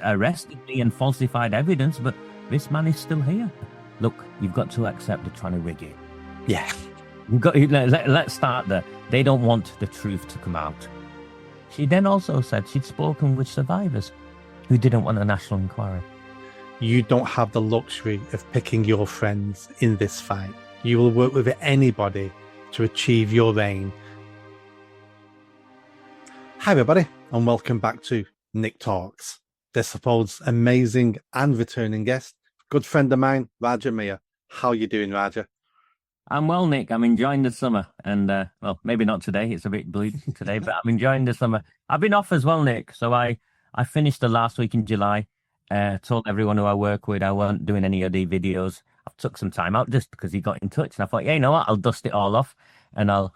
arrested me and falsified evidence, but this man is still here. Look, you've got to accept they're trying to rig it. Yeah. Let's start there. They don't want the truth to come out. She then also said she'd spoken with survivors who didn't want a national inquiry. You don't have the luxury of picking your friends in this fight. You will work with anybody to achieve your aim. Hi everybody, and welcome back to Nick Talks. This episode's amazing and returning guest, good friend of mine, Miah. How you doing, Raja? I'm well, Nick. I'm enjoying the summer, and well, maybe not today. It's a bit bleak today, but I'm enjoying the summer. I've been off as well, Nick. So I finished the last week in July. Told everyone who I work with I weren't doing any of the videos. I took some time out just because he got in touch, and I thought, yeah, you know what? I'll dust it all off, and I'll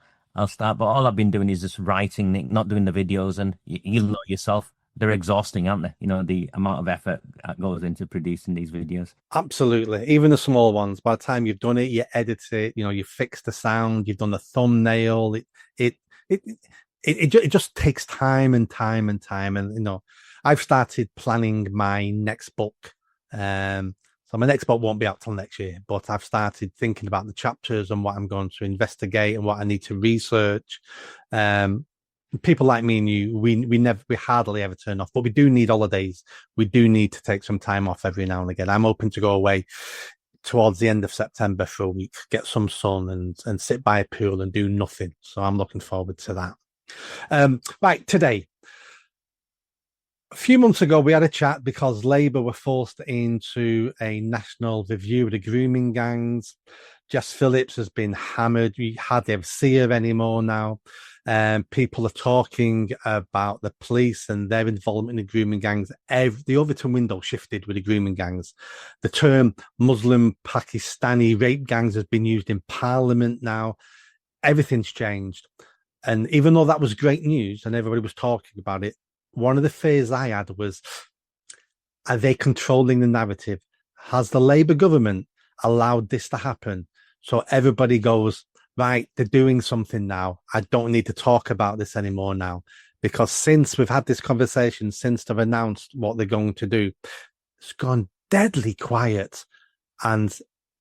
start. But all I've been doing is just writing, Nick, not doing the videos. And you know yourself, they're exhausting, aren't they? You know, the amount of effort that goes into producing these videos. Absolutely. Even the small ones, by the time you've done it, you edit it, you know, you fix the sound, you've done the thumbnail. It just takes time and time and time. And, you know, I've started planning my next book. So my next book won't be out till next year, but I've started thinking about the chapters and what I'm going to investigate and what I need to research. People like me and you, we hardly ever turn off, but we do need holidays. We do need to take some time off every now and again. I'm hoping to go away towards the end of September for a week, get some sun and sit by a pool and do nothing. So I'm looking forward to that. Right, today. A few months ago, we had a chat because Labour were forced into a national review of the grooming gangs. Jess Phillips has been hammered. We hardly ever see her anymore now. People are talking about the police and their involvement in the grooming gangs. The Overton window shifted with the grooming gangs. The term Muslim Pakistani rape gangs has been used in Parliament now. Everything's changed. And even though that was great news and everybody was talking about it, one of the fears I had was, are they controlling the narrative? Has the Labour government allowed this to happen? So everybody goes, right, they're doing something now. I don't need to talk about this anymore now. Because since we've had this conversation, since they've announced what they're going to do, it's gone deadly quiet. And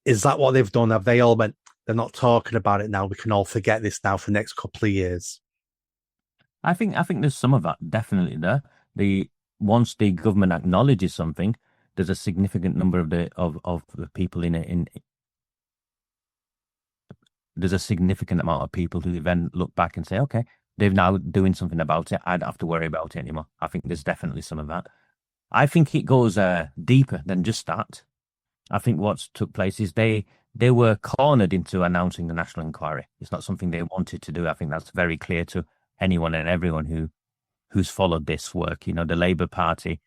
is that what they've done? Have they all went, they're not talking about it now. We can all forget this now for the next couple of years. I think there's some of that definitely there. Once the government acknowledges something, there's a significant number of the people in it. There's a significant amount of people who then look back and say, okay, they're now doing something about it. I don't have to worry about it anymore. I think there's definitely some of that. I think it goes deeper than just that. I think what's took place is they were cornered into announcing the national inquiry. It's not something they wanted to do. I think that's very clear to anyone and everyone who's followed this work. You know, the Labour Party,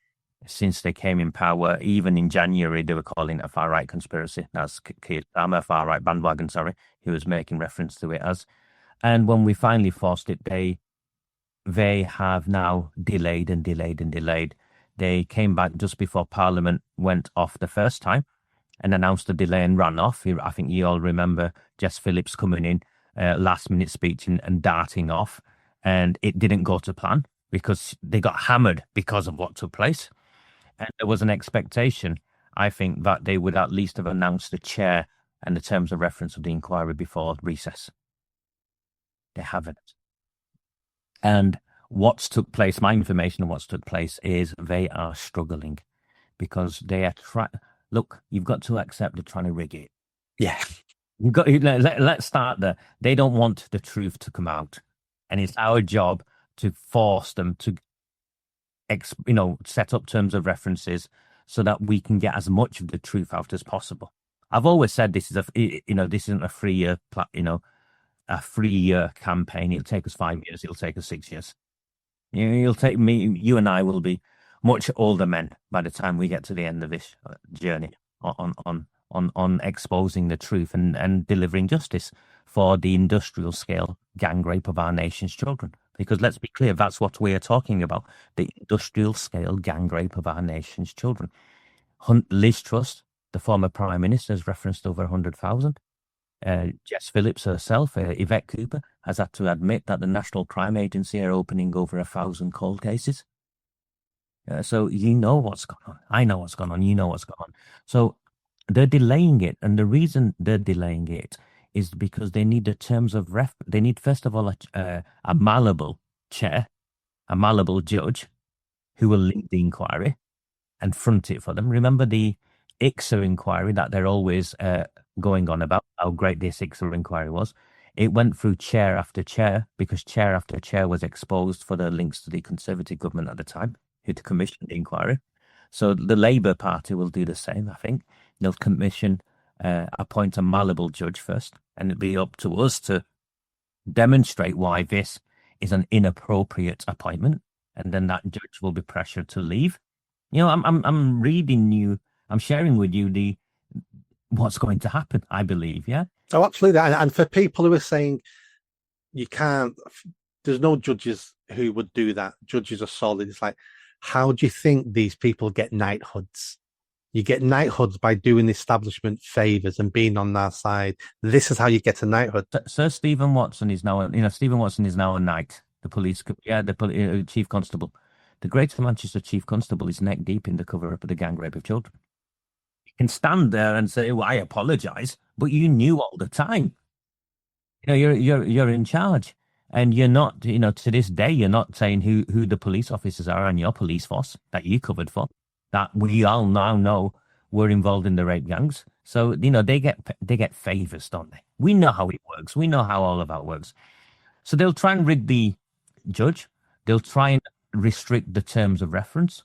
since they came in power, even in January, they were calling it a far-right conspiracy. That's Keir Starmer, far-right bandwagon, he was making reference to it as. And when we finally forced it, they have now delayed and delayed and delayed. They came back just before Parliament went off the first time and announced a delay and ran off. I think you all remember Jess Phillips coming in, last-minute speech and darting off. And it didn't go to plan because they got hammered because of what took place. And there was an expectation, I think, that they would at least have announced the chair and the terms of reference of the inquiry before recess. They haven't. And what's took place, my information on what's took place is they are struggling because they are look, you've got to accept they're trying to rig it. Yeah. Let's start there. They don't want the truth to come out. And it's our job to force them to, set up terms of references so that we can get as much of the truth out as possible. I've always said this isn't a 3-year, a 3-year campaign. It'll take us 5 years. It'll take us 6 years. You and I will be much older men by the time we get to the end of this journey on exposing the truth and delivering justice for the industrial scale gang rape of our nation's children. Because let's be clear, that's what we are talking about, the industrial scale gang rape of our nation's children. Liz Truss, the former Prime Minister, has referenced over 100,000. Jess Phillips herself, Yvette Cooper, has had to admit that the National Crime Agency are opening over 1,000 cold cases. So you know what's going on. I know what's going on. You know what's going on. So they're delaying it, and the reason they're delaying it is because they need the terms of ref. They need first of all a malleable chair, a malleable judge who will lead the inquiry and front it for them. Remember the ICSA inquiry that they're always going on about how great this ICSA inquiry was. It went through chair after chair because chair after chair was exposed for the links to the Conservative government at the time who to commission the inquiry. So the Labour Party will do the same, I think. They'll commission, appoint a malleable judge first, and it'll be up to us to demonstrate why this is an inappropriate appointment, and then that judge will be pressured to leave. You know, I'm reading you, I'm sharing with you the what's going to happen, I believe, yeah. Oh, absolutely. And for people who are saying you can't, there's no judges who would do that. Judges are solid. It's like, how do you think these people get knighthoods? You get knighthoods by doing the establishment favors and being on their side. This is how you get a knighthood. Sir Stephen Watson is now, Stephen Watson is now a knight. The police, the chief constable. The Greater Manchester chief constable is neck deep in the cover up of the gang rape of children. You can stand there and say, "Well, I apologize," but you knew all the time. You know, you're in charge, and you're not. You know, to this day, you're not saying who the police officers are on your police force that you covered for. That we all now know were involved in the rape gangs. So you know they get favors, don't they? We know how it works. We know how all of that works. So they'll try and rig the judge. They'll try and restrict the terms of reference.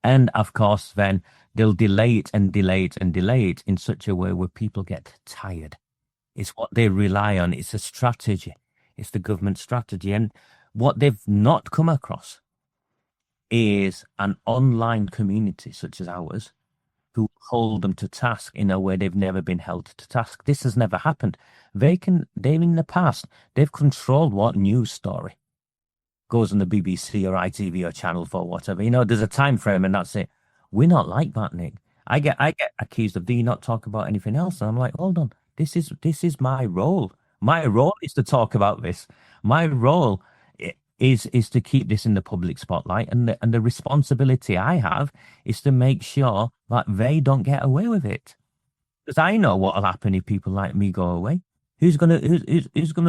And of course, then they'll delay it and delay it and delay it in such a way where people get tired. It's what they rely on. It's a strategy. It's the government strategy. And what they've not come across is an online community such as ours who hold them to task in a way they've never been held to task. This has never happened. They've in the past, they've controlled what news story goes on the BBC or ITV or Channel 4, whatever. You know, there's a time frame and that's it. We're not like that, Nick. I get accused of, do you not talk about anything else? And I'm like, hold on, this is my role. My role is to talk about this. My role is to keep this in the public spotlight, and the responsibility I have is to make sure that they don't get away with it. Because I know what'll happen if people like me go away. Who's gonna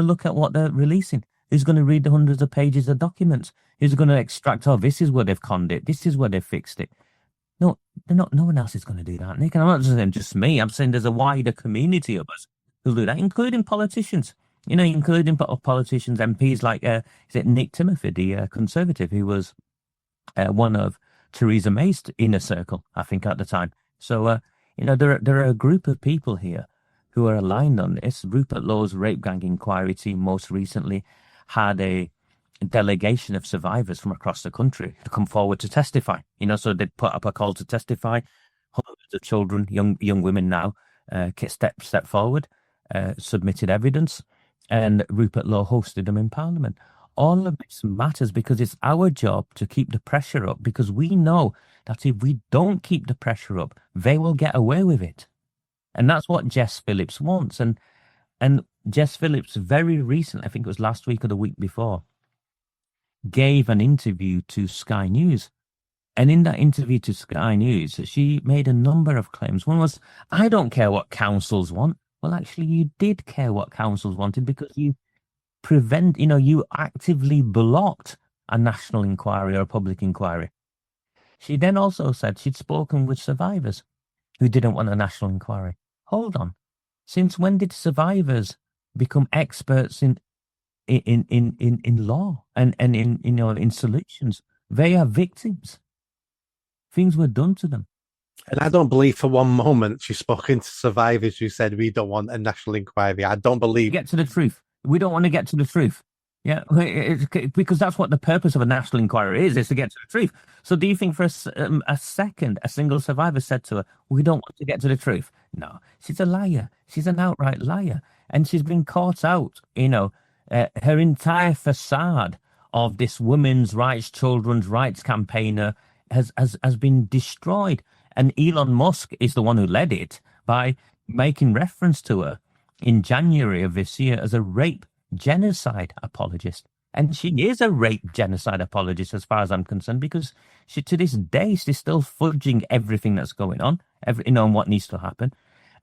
look at what they're releasing? Who's going to read the hundreds of pages of documents? Who's going to extract, oh, this is where they've conned it. This is where they've fixed it. No, they're not. No one else is going to do that, Nick. And I'm not just saying just me. I'm saying there's a wider community of us who do that, including politicians. You know, including politicians, MPs like, is it Nick Timothy, the Conservative, who was one of Theresa May's inner circle, I think, at the time. So, you know, there are a group of people here who are aligned on this. Rupert Law's rape gang inquiry team most recently had a delegation of survivors from across the country to come forward to testify. You know, so they'd put up a call to testify. Hundreds of children, young women now, step forward, submitted evidence, and Rupert Law hosted them in Parliament. All of this matters because it's our job to keep the pressure up, because we know that if we don't keep the pressure up, they will get away with it. And that's what Jess Phillips wants. And Jess Phillips very recently, I think it was last week or the week before, gave an interview to Sky News. And in that interview to Sky News, she made a number of claims. One was, I don't care what councils want. Well, actually, you did care what councils wanted because you you actively blocked a national inquiry or a public inquiry. She then also said she'd spoken with survivors who didn't want a national inquiry. Hold on. Since when did survivors become experts in law and in solutions? They are victims. Things were done to them. And I don't believe for one moment she's spoken to survivors who said we don't want a national inquiry. I don't believe. Get to the truth. We don't want to get to the truth. Yeah, because that's what the purpose of a national inquiry is to get to the truth. So do you think for a second a single survivor said to her, we don't want to get to the truth? No, she's a liar. She's an outright liar. And she's been caught out, her entire facade of this women's rights, children's rights campaigner has been destroyed. And Elon Musk is the one who led it by making reference to her in January of this year as a rape genocide apologist. And she is a rape genocide apologist as far as I'm concerned, because she, to this day, she's still fudging everything that's going on, and what needs to happen.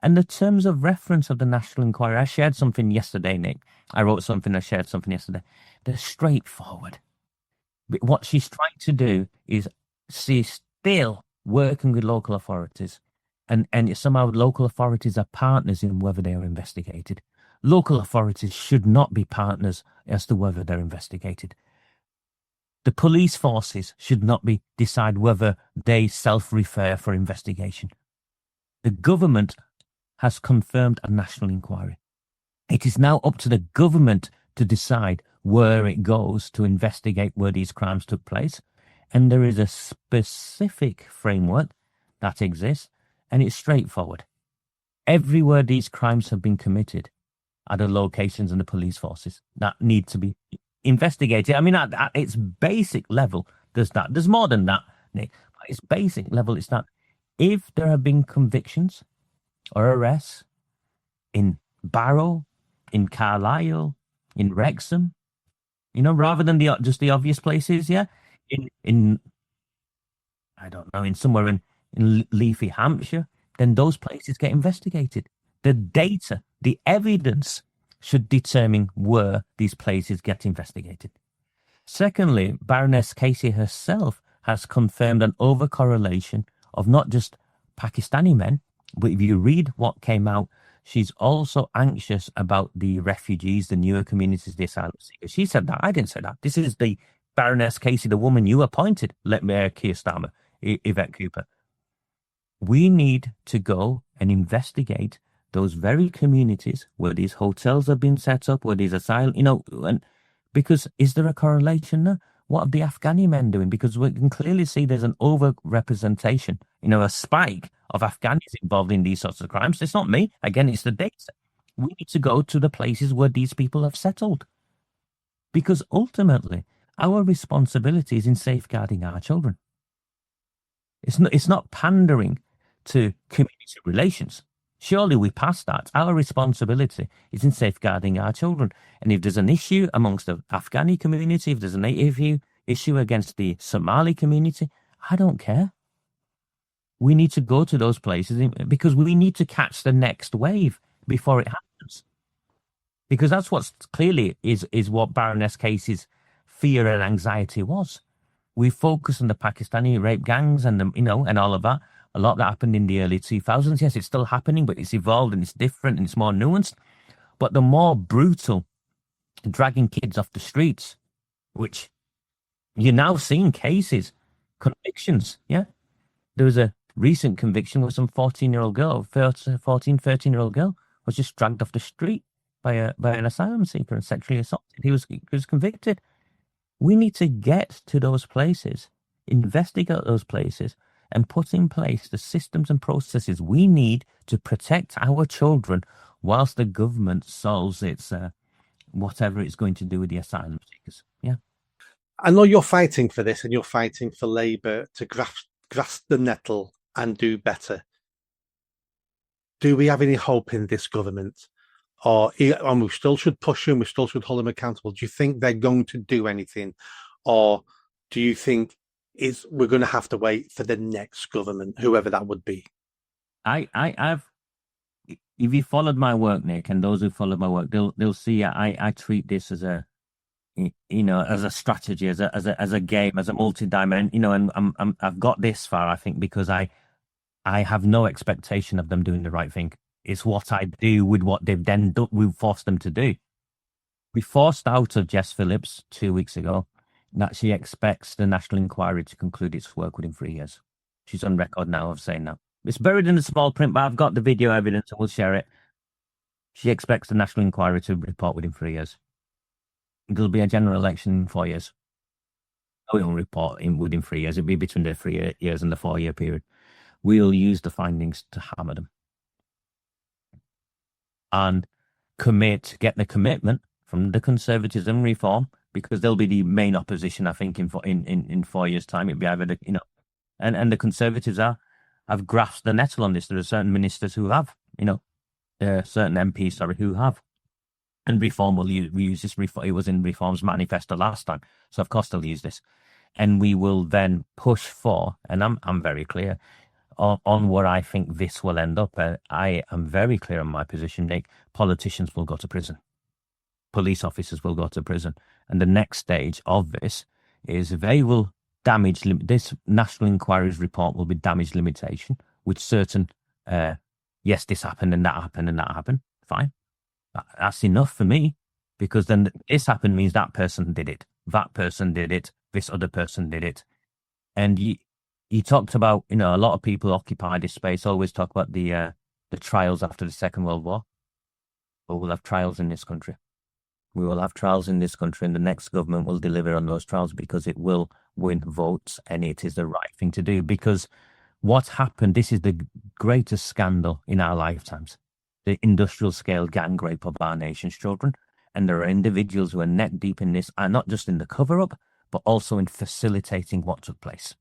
And the terms of reference of the National Inquiry, I shared something yesterday, Nick. I wrote something, I shared something yesterday. They're straightforward. But what she's trying to do is she's still working with local authorities, and somehow local authorities are partners in whether they are investigated. Local authorities should not be partners as to whether they're investigated. The police forces should not be decide whether they self-refer for investigation. The government has confirmed a national inquiry. It is now up to the government to decide where it goes to investigate where these crimes took place. And there is a specific framework that exists, and it's straightforward. Everywhere these crimes have been committed are the locations and the police forces that need to be investigated. I mean, at its basic level, there's that. There's more than that, Nick. At its basic level, it's that if there have been convictions or arrests in Barrow, in Carlisle, in Wrexham, rather than just the obvious places, yeah, in I don't know, in somewhere in Leafy, Hampshire, then those places get investigated. The data, the evidence should determine where these places get investigated. Secondly, Baroness Casey herself has confirmed an overcorrelation of not just Pakistani men, but if you read what came out, she's also anxious about the refugees, the newer communities, the asylum seekers. She said that. I didn't say that. This is the Baroness Casey, the woman you appointed, Keir Starmer, Yvette Cooper. We need to go and investigate those very communities where these hotels have been set up, where these asylum, and because is there a correlation there? What are the Afghani men doing? Because we can clearly see there's an overrepresentation, a spike of Afghanis involved in these sorts of crimes. It's not me. Again, it's the data. We need to go to the places where these people have settled. Because ultimately, our responsibility is in safeguarding our children. It's not pandering to community relations. Surely we passed that. Our responsibility is in safeguarding our children. And if there's an issue amongst the Afghani community, if there's an issue against the Somali community, I don't care. We need to go to those places because we need to catch the next wave before it happens. Because that's what clearly is what Baroness Casey's fear and anxiety was. We focus on the Pakistani rape gangs and and all of that. A lot that happened in the early 2000s. Yes, it's still happening, but it's evolved and it's different and it's more nuanced. But the more brutal, dragging kids off the streets, which you're now seeing cases, convictions. Yeah, there was a recent conviction with some 13-year-old girl was just dragged off the street by an asylum seeker and sexually assaulted. He was convicted. We need to get to those places, investigate those places, and put in place the systems and processes we need to protect our children whilst the government solves its whatever it's going to do with the asylum seekers. Yeah. I know you're fighting for this and you're fighting for Labour to grasp the nettle and do better. Do we have any hope in this government? And we still should push them, we still should hold them accountable. Do you think they're going to do anything? Or do you think we're going to have to wait for the next government, whoever that would be? I've if you followed my work, Nick, and those who followed my work, they'll see I treat this as a as a strategy, as a game, as a multi-dimension, and I've got this far, I think, because I have no expectation of them doing the right thing. It's what I do with what they've then done. We forced them to do. We forced out of Jess Phillips 2 weeks ago that she expects the National Inquiry to conclude its work within 3 years. She's on record now of saying that. It's buried in the small print, but I've got the video evidence and we'll share it. She expects the National Inquiry to report within 3 years. There'll be a general election in 4 years. We won't report within 3 years. It'll be between the 3 years and the 4 year period. We'll use the findings to hammer them. And get the commitment from the Conservatives and Reform, because they'll be the main opposition, I think, in 4 years' time. It'll be either, and the Conservatives have grasped the nettle on this. There are certain ministers who have, certain MPs, who have. And Reform will use this. It was in Reform's manifesto last time, so of course they'll use this, and we will then push for. And I'm very clear on where I think this will end up. I am very clear on my position, Nick. Politicians will go to prison. Police officers will go to prison. And the next stage of this is they will damage. This National Inquiry's report will be damage limitation with certain, yes, this happened and that happened and that happened. Fine. That's enough for me, because then this happened means that person did it. That person did it. This other person did it. And you talked about, a lot of people occupy this space, always talk about the trials after the Second World War. But we'll have trials in this country. We will have trials in this country, and the next government will deliver on those trials because it will win votes, and it is the right thing to do. Because what happened, this is the greatest scandal in our lifetimes, the industrial scale gang rape of our nation's children. And there are individuals who are neck deep in this, and not just in the cover-up, but also in facilitating what took place.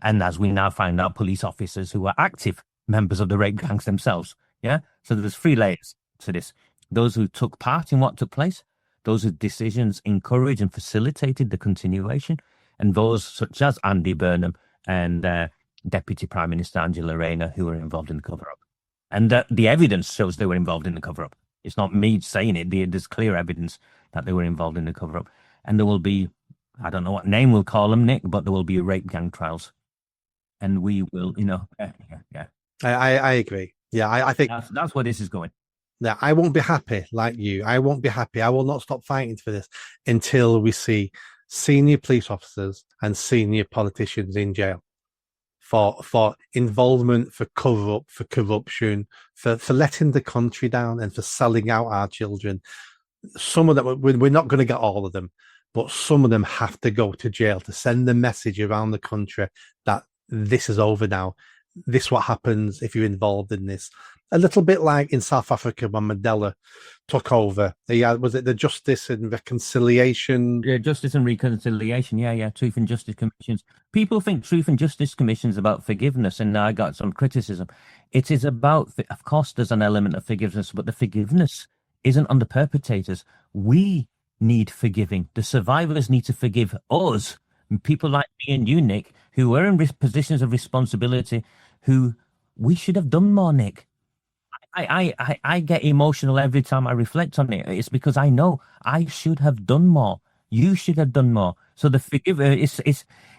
And as we now find out, police officers who are active members of the rape gangs themselves. Yeah. So there's 3 layers to this. Those who took part in what took place, those whose decisions encouraged and facilitated the continuation, and those such as Andy Burnham and Deputy Prime Minister Angela Rayner, who were involved in the cover-up. And the evidence shows they were involved in the cover-up. It's not me saying it. There's clear evidence that they were involved in the cover-up. And there will be, I don't know what name we'll call them, Nick, but there will be rape gang trials. And we will, yeah. I agree. Yeah, I think that's where this is going. Yeah, I won't be happy like you. I won't be happy. I will not stop fighting for this until we see senior police officers and senior politicians in jail for involvement, for cover up, for corruption, for letting the country down, and for selling out our children. Some of them, we're not going to get all of them, but some of them have to go to jail to send the message around the country that this is over now. This is what happens if you're involved in this. A little bit like in South Africa when Mandela took over. Was it the Justice and Reconciliation? Yeah, Justice and Reconciliation. Yeah. Truth and Justice Commissions. People think Truth and Justice Commissions about forgiveness, and I got some criticism. It is about, of course, there's an element of forgiveness, but the forgiveness isn't on the perpetrators. We need forgiving. The survivors need to forgive us. People like me and you, Nick, who are in positions of responsibility, who we should have done more, Nick. I get emotional every time I reflect on it. It's because I know I should have done more. You should have done more. So the forgiver is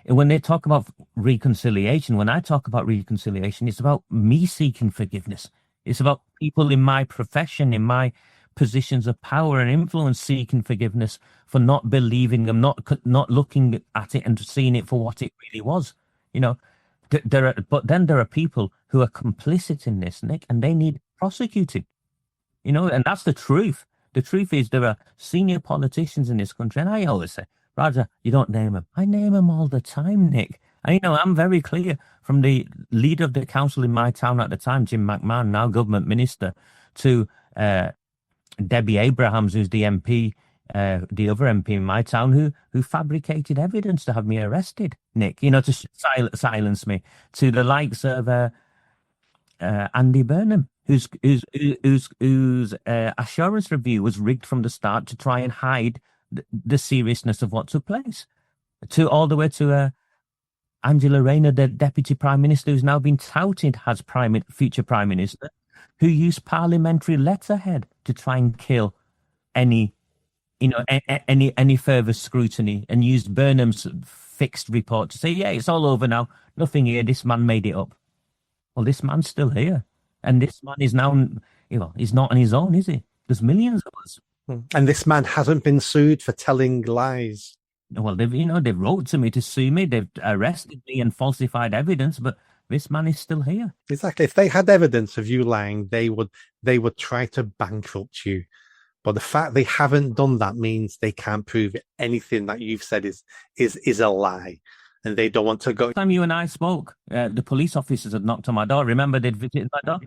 when they talk about reconciliation, when I talk about reconciliation, it's about me seeking forgiveness. It's about people in my profession, in my positions of power and influence, seeking forgiveness for not believing them, not looking at it and seeing it for what it really was. But then there are people who are complicit in this, Nick, and they need prosecuted. And that's the truth. The truth is there are senior politicians in this country, and I always say, Roger, you don't name them. I name them all the time, Nick. And, I'm very clear, from the leader of the council in my town at the time, Jim McMahon, now government minister, to Debbie Abrahams, who's the MP, the other MP in my town, who fabricated evidence to have me arrested, Nick, to silence me, to the likes of Andy Burnham, whose assurance review was rigged from the start to try and hide the seriousness of what took place, to all the way to Angela Rayner, the Deputy Prime Minister, who's now been touted as future Prime Minister, who used parliamentary letterhead to try and kill any further scrutiny, and used Burnham's fixed report to say, yeah, it's all over now. Nothing here. This man made it up. Well, this man's still here. And this man is now, he's not on his own, is he? There's millions of us. And this man hasn't been sued for telling lies. Well, they've wrote to me to sue me. They've arrested me and falsified evidence, but this man is still here. Exactly. If they had evidence of you lying, they would try to bankrupt you. But the fact they haven't done that means they can't prove anything that you've said is a lie, and they don't want to go. Last time you and I spoke, the police officers had knocked on my door. Remember, they'd visited my door.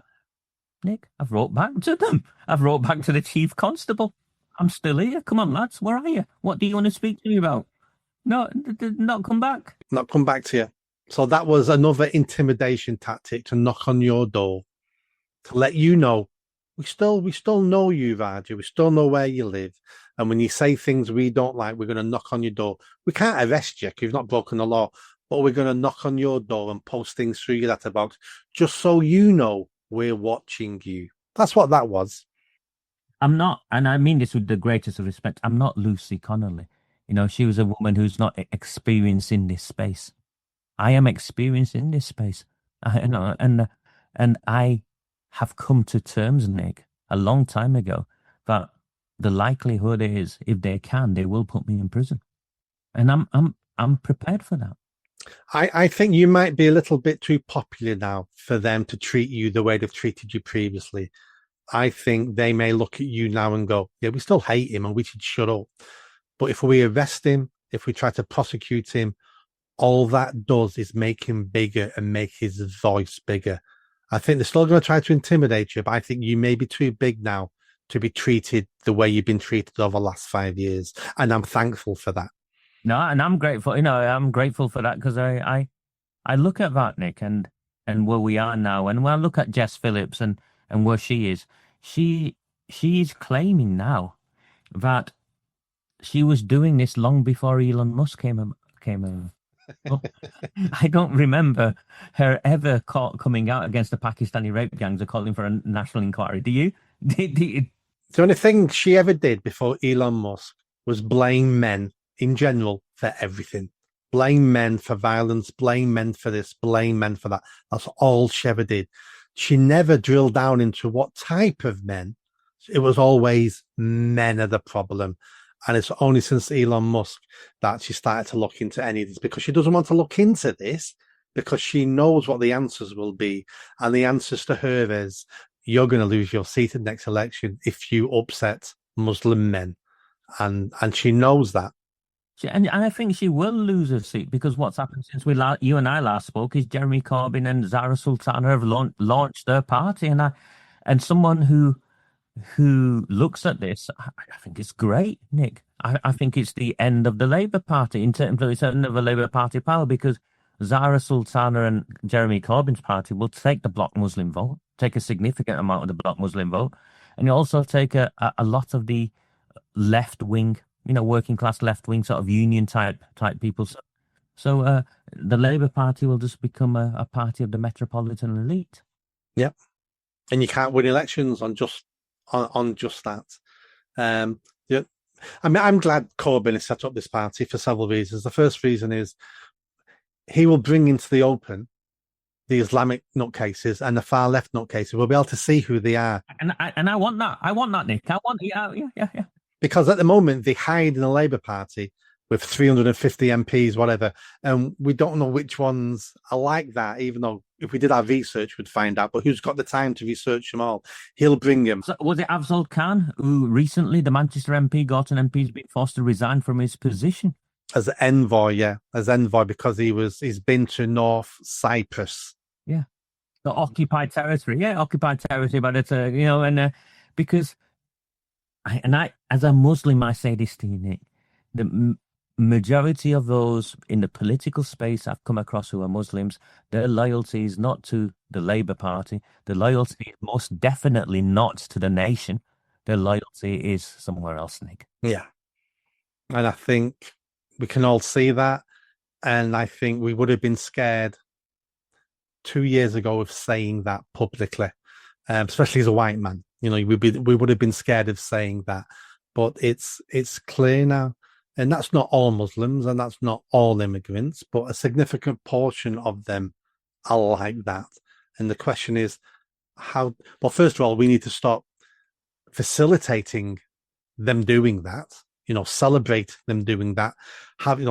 Nick, I've wrote back to them. I've wrote back to the chief constable. I'm still here. Come on, lads. Where are you? What do you want to speak to me about? No, not come back. Not come back to you. So that was another intimidation tactic to knock on your door, to let you know we still know you, Raja. We still know where you live. And when you say things we don't like, we're going to knock on your door. We can't arrest you because you've not broken the law, but we're going to knock on your door and post things through your letterbox just so you know we're watching you. That's what that was. I'm not, and I mean this with the greatest of respect. I'm not Lucy Connolly. You know, she was a woman who's not experienced in this space. I am experienced in this space. You know, and I have come to terms, Nick, a long time ago, that the likelihood is, if they can, they will put me in prison, and I'm prepared for that. I think you might be a little bit too popular now for them to treat you the way they've treated you previously. I think they may look at you now and go, yeah, we still hate him and we should shut up. But if we arrest him, if we try to prosecute him, all that does is make him bigger and make his voice bigger. I think they're still going to try to intimidate you, but I think you may be too big now to be treated the way you've been treated over the last 5 years. And I'm thankful for that. No, and I'm grateful. You know, I'm grateful for that because I look at that, Nick, and where we are now, and when I look at Jess Phillips and where she is, she she's claiming now that she was doing this long before Elon Musk came in. Well, I don't remember her ever coming out against the Pakistani rape gangs or calling for a national inquiry. Do you? The only thing she ever did before Elon Musk was blame men in general for everything. Blame men for violence, blame men for this, blame men for that. That's all she ever did. She never drilled down into what type of men. It was always men are the problem. And it's only since Elon Musk that she started to look into any of this because she doesn't want to look into this because she knows what the answers will be. And the answers to her is you're going to lose your seat in the next election if you upset Muslim men. And she knows that. And I think she will lose her seat because what's happened since you and I last spoke is Jeremy Corbyn and Zara Sultana have launched their party, and someone who looks at this, I think it's great, Nick. I think it's the end of the Labour Party in terms of it's the end of the Labour Party power because Zara Sultana and Jeremy Corbyn's party will take the bloc Muslim vote, take a significant amount of the bloc Muslim vote, and also take a lot of the left wing, working class left wing sort of union type people. So the Labour Party will just become a party of the metropolitan elite. Yeah, and you can't win elections on just that. Yeah, I mean, I'm glad Corbyn has set up this party for several reasons. The first reason is he will bring into the open the Islamic nutcases and the far left nutcases. We'll be able to see who they are. And I want that. I want that, Nick. I want yeah. Because at the moment they hide in the Labour Party with 350 MPs, whatever, and we don't know which ones are like that. Even though if we did our research, we'd find out. But who's got the time to research them all? He'll bring them. So was it Afzal Khan who recently, the Manchester MP, got an MP, has been forced to resign from his position as envoy? As envoy because he's been to North Cyprus. Yeah, the occupied territory. Yeah, occupied territory, but it's and because. I, as a Muslim, I say this to you, Nick. The majority of those in the political space I've come across who are Muslims, their loyalty is not to the Labour Party. The loyalty is most definitely not to the nation. Their loyalty is somewhere else, Nick. Yeah. And I think we can all see that. And I think we would have been scared 2 years ago of saying that publicly, especially as a white man. We would have been scared of saying that, but it's clear now, and that's not all Muslims and that's not all immigrants, but a significant portion of them are like that. And the question is, how? Well, first of all, we need to stop facilitating them doing that. Celebrate them doing that.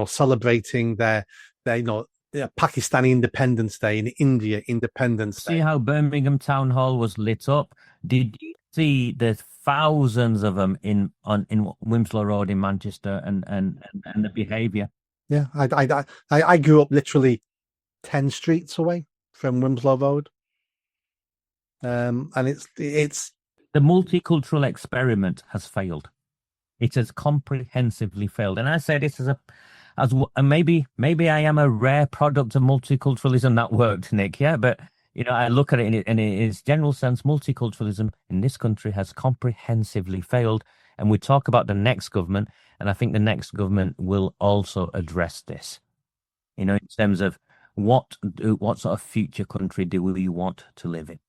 Celebrating their Pakistani Independence Day, in India Independence Day. See how Birmingham Town Hall was lit up? Did you see the thousands of them in Winslow Road in Manchester and the behaviour? Yeah, I grew up literally 10 streets away from Winslow Road, and it's the multicultural experiment has failed. It has comprehensively failed, and I say this as maybe I am a rare product of multiculturalism that worked, Nick. Yeah, but I look at it in its general sense, multiculturalism in this country has comprehensively failed. And we talk about the next government, and I think the next government will also address this. In terms of what sort of future country do we want to live in?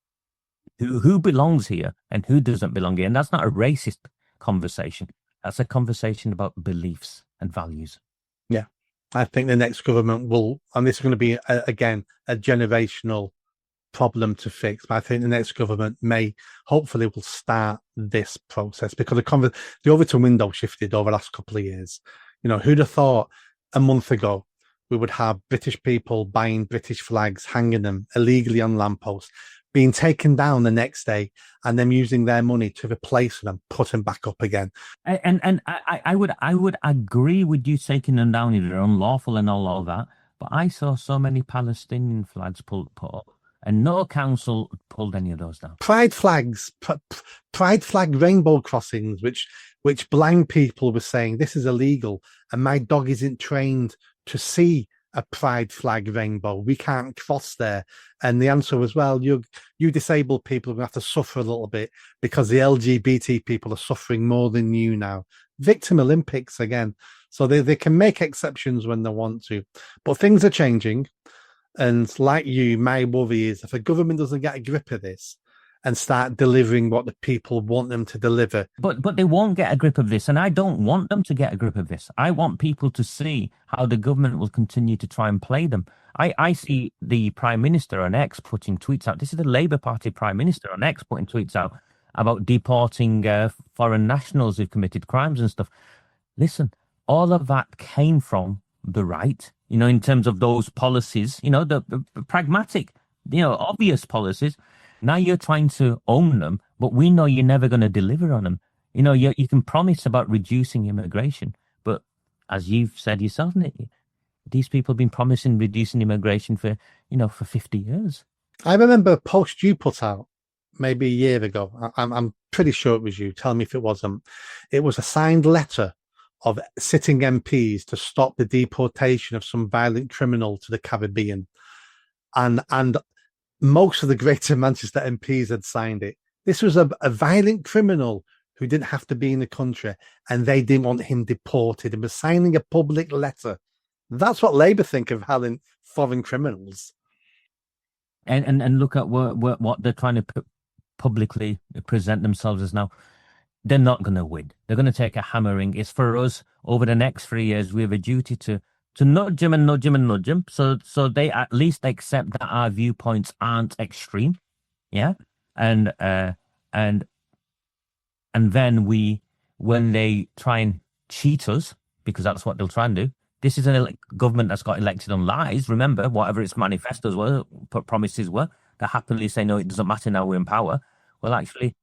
Who belongs here and who doesn't belong here? And that's not a racist conversation. That's a conversation about beliefs and values. Yeah. I think the next government will, and this is going to be, again, a generational problem to fix. But I think the next government hopefully will start this process because the Overton window shifted over the last couple of years. Who'd have thought a month ago we would have British people buying British flags, hanging them illegally on lampposts, being taken down the next day, and them using their money to replace them, put them back up again. And I would agree with you taking them down. They're unlawful and all that. But I saw so many Palestinian flags put up, and no council pulled any of those down. Pride flags, pride flag rainbow crossings, which blind people were saying this is illegal, and my dog isn't trained to see a pride flag rainbow. We can't cross there. And the answer was, well, you disabled people are going to have to suffer a little bit because the LGBT people are suffering more than you now. Victim Olympics again. So they can make exceptions when they want to. But things are changing. And like you, my worry is if a government doesn't get a grip of this and start delivering what the people want them to deliver. But they won't get a grip of this, and I don't want them to get a grip of this. I want people to see how the government will continue to try and play them. I see the Prime Minister on X putting tweets out. This is the Labour Party Prime Minister on X putting tweets out about deporting foreign nationals who've committed crimes and stuff. Listen, all of that came from the right, in terms of those policies, the pragmatic, obvious policies. Now you're trying to own them, but we know you're never going to deliver on them. You can promise about reducing immigration, but as you've said yourself, Nick, these people have been promising reducing immigration for 50 years. I remember a post you put out maybe a year ago. I'm pretty sure it was you. Tell me if it wasn't. It was a signed letter of sitting MPs to stop the deportation of some violent criminal to the Caribbean. And most of the Greater Manchester MPs had signed it. This was a violent criminal who didn't have to be in the country, and they didn't want him deported and was signing a public letter. That's what Labour think of having foreign criminals. And look at what they're trying to publicly present themselves as now. They're not going to win. They're going to take a hammering. It's for us over the next 3 years. We have a duty to nudge them and nudge them and nudge them, so they at least accept that our viewpoints aren't extreme, yeah. And then when they try and cheat us, because that's what they'll try and do. This is a government that's got elected on lies. Remember, whatever its manifestos were, promises were, they happily say no, it doesn't matter now we're in power. Well, actually,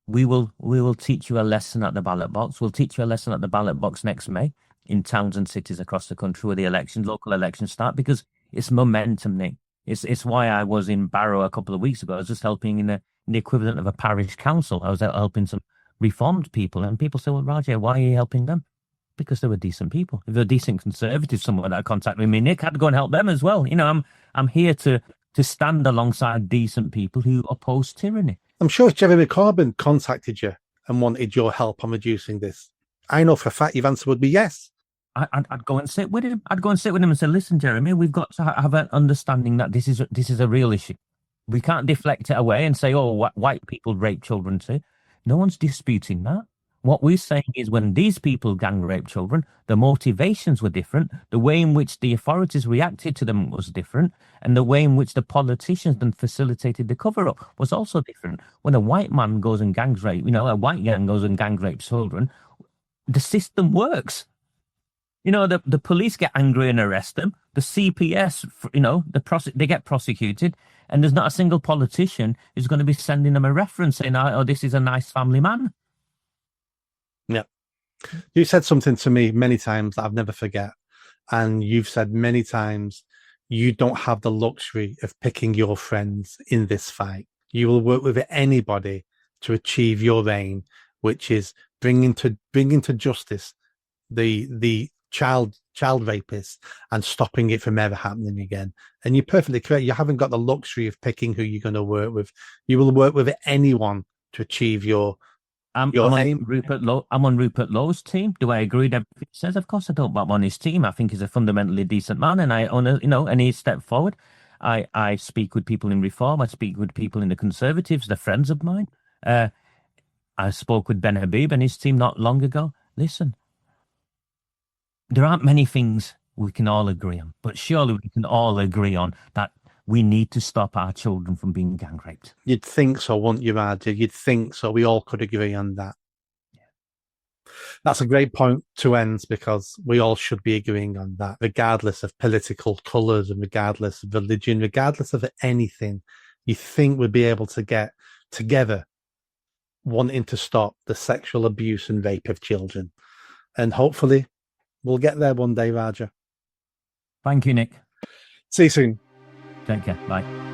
we will teach you a lesson at the ballot box. We'll teach you a lesson at the ballot box next May in towns and cities across the country where the local elections start, because it's momentum, Nick. It's why I was in Barrow a couple of weeks ago. I was just helping in the equivalent of a parish council. I was out helping some reformed people, and people say, well, Rajay, why are you helping them? Because they were decent people. If they're decent conservatives, someone that contacted me, Nick, I'd go and help them as well. I'm here to stand alongside decent people who oppose tyranny. I'm sure Jeremy Corbyn contacted you and wanted your help on reducing this. I know for a fact your answer would be yes. I'd go and sit with him. I'd go and sit with him and say, listen, Jeremy, we've got to have an understanding that this is a real issue. We can't deflect it away and say, oh, white people rape children too. No one's disputing that. What we're saying is when these people gang rape children, the motivations were different, the way in which the authorities reacted to them was different, and the way in which the politicians then facilitated the cover-up was also different. When a white man goes and gangs rape, a white gang goes and gang rapes children, the system works. The police get angry and arrest them. The CPS, they get prosecuted, and there's not a single politician who's going to be sending them a reference saying, oh, this is a nice family man. Yeah. You said something to me many times that I've never forget. And you've said many times, you don't have the luxury of picking your friends in this fight. You will work with anybody to achieve your aim, which is bringing to justice the child child rapists and stopping it from ever happening again. And you're perfectly correct. You haven't got the luxury of picking who you're going to work with. You will work with anyone to achieve your I'm on aim. Rupert Lowe. I'm on Rupert Lowe's team. Do I agree with everything he says? Of course I don't. But I'm on his team. I think he's a fundamentally decent man, and I own and he's stepped forward. I speak with people in Reform. I speak with people in the Conservatives. They're friends of mine. I spoke with Ben Habib and his team not long ago. Listen, there aren't many things we can all agree on, but surely we can all agree on that we need to stop our children from being gang raped. You'd think so, wouldn't you, Raja? You'd think so. We all could agree on that. That's a great point to end because we all should be agreeing on that, regardless of political colours and regardless of religion, regardless of anything. You think we'd be able to get together wanting to stop the sexual abuse and rape of children. And hopefully we'll get there one day, Raja. Thank you, Nick. See you soon. Take care. Bye.